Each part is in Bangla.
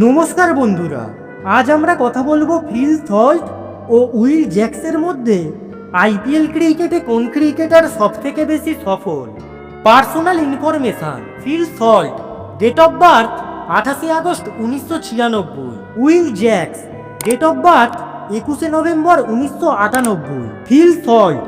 নমস্কার বন্ধুরা, আজ আমরা কথা বলবো ফিল সল্ট ও উইল জ্যাক্সের মধ্যে আইপিএল ক্রিকেটে কোন ক্রিকেটার সবথেকে বেশি সফল। Personal information: Phil Salt, date of birth 28 August 1996। Will Jacks, date of birth 21 November 1998। Phil Salt,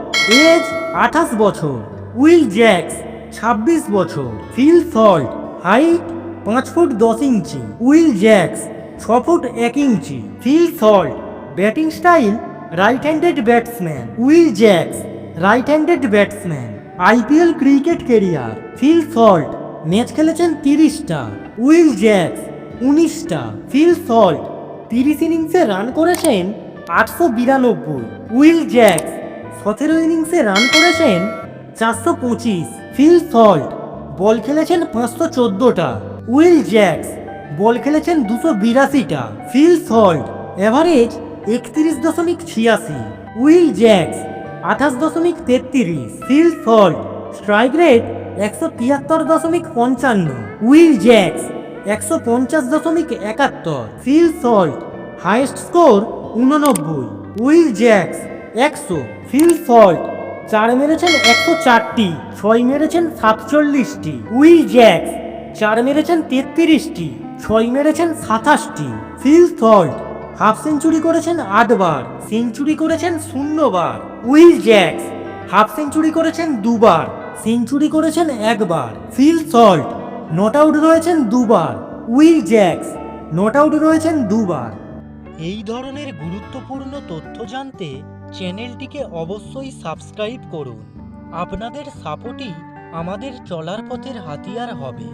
age 28 বছর। উইল জ্যাক্স 26 বছর। Phil Salt, height 5 foot 10 inch. Will Jacks 6 foot 1 inch. Phil Salt, batting style right handed batsman. Will Jacks right handed batsman. IPL cricket career: Phil Salt match খেলেছেন 30টা, উইল জ্যাক্স 19টা। ফিল সল্ট 30 ইনিংসে রান করেছেন 892। উইল জ্যাক্স 17 ইনিংসে রান করেছেন 425। ফিল সল্ট বল খেলেছেন 514টা, উইল জ্যাক্স বল খেলেছেন 282টা। Phil Salt average 31.86, Will Jacks 28.33। Phil Salt strike rate 173.55, Will Jacks 150.71। Phil Salt highest score 89, Will Jacks 100। Phil Salt 4 মেরেছেন 104টি, 6 মেরেছেন 47টি। উইল জ্যাক্স 4 মেরেছেন 33টি, 6 মেরেছেন 27টি। ফিল সল্ট হাফ সেঞ্চুরি করেছেন 8 বার, সেঞ্চুরি করেছেন 0 বার। উইল জ্যাক্স হাফ সেঞ্চুরি করেছেন 2 বার, সেঞ্চুরি করেছেন 1 বার। ফিল সল্ট নট আউট রয়েছেন 2 বার, উইল জ্যাক্স নট আউট রয়েছেন 2 বার। এই ধরনের গুরুত্বপূর্ণ তথ্য জানতে চ্যানেলটিকে অবশ্যই সাবস্ক্রাইব করুন। আপনাদের সাপোর্টই আমাদের চলার পথের হাতিয়ার হবে।